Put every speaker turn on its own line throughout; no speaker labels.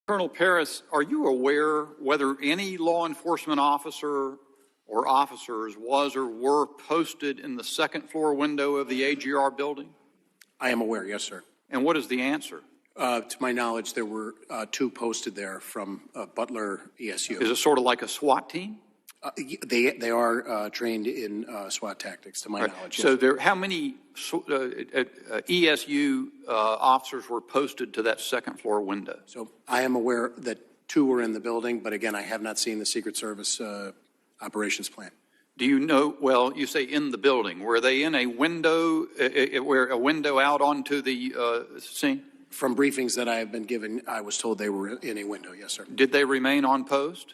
Colonel Paris, are you aware whether any law enforcement officer or officers was or were posted in the second floor window of the AGR building?
I am aware, yes, sir.
And what is the answer?
To my knowledge, there were two posted there from Butler ESU.
Is it sort of like a SWAT team?
They are trained in SWAT tactics, to my knowledge.
So
yes.
how many ESU officers were posted to that second floor window?
So I am aware that two were in the building, but again, I have not seen the Secret Service operations plan.
Do you know, well, you say in the building. Were they in a window, where a window out onto the scene?
From briefings that I have been given, I was told they were in a window, yes, sir.
Did they remain on post?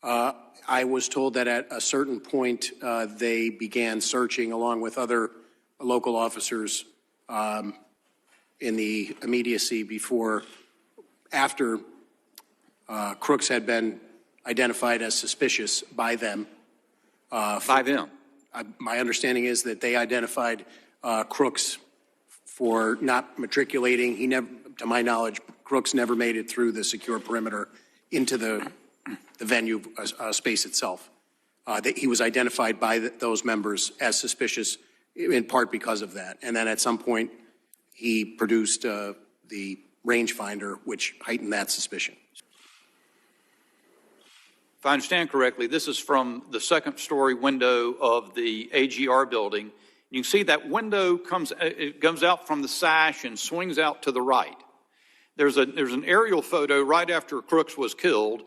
I was told that at a certain point, they began searching along with other local officers in the immediacy after Crooks had been identified as suspicious by them.
By them?
My understanding is that they identified Crooks for not matriculating. He never, to my knowledge, Crooks never made it through the secure perimeter into the venue space itself. He was identified by those members as suspicious in part because of that. And then at some point, he produced the rangefinder, which heightened that suspicion.
If I understand correctly, this is from the second story window of the AGR building. You can see that window comes out from the sash and swings out to the right. There's an aerial photo right after Crooks was killed,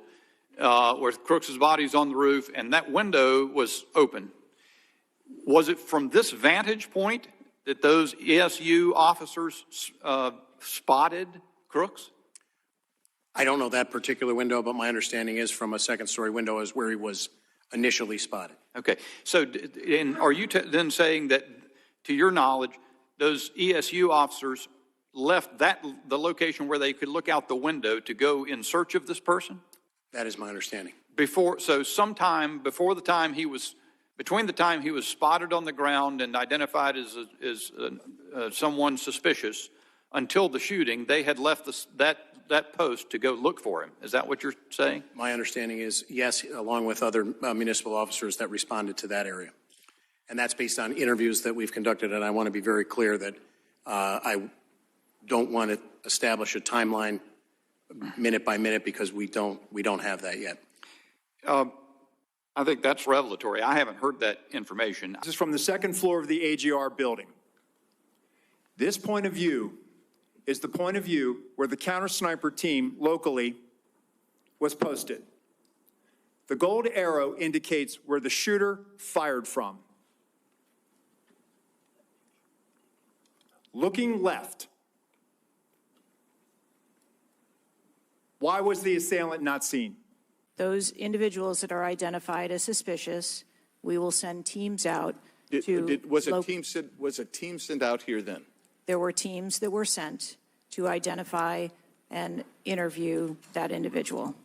where Crooks's body's on the roof, and that window was open. Was it from this vantage point that those ESU officers spotted Crooks?
I don't know that particular window, but my understanding is from a second-story window is where he was initially spotted.
Okay. So are you then saying that, to your knowledge, those ESU officers left the location where they could look out the window to go in search of this person?
That is my understanding.
Sometime before the time between the time he was spotted on the ground and identified as someone suspicious until the shooting, they had left that post to go look for him. Is that what you're saying?
My understanding is yes, along with other municipal officers that responded to that area. And that's based on interviews that we've conducted. And I want to be very clear that I don't want to establish a timeline minute by minute because we don't have that yet.
I think that's revelatory. I haven't heard that information.
This is from the second floor of the AGR building. This point of view is the point of view where the counter sniper team locally was posted. The gold arrow indicates where the shooter fired from. Looking left, why was the assailant not seen?
Those individuals that are identified as suspicious, we will send teams out
was a team sent out here then?
There were teams that were sent to identify and interview that individual.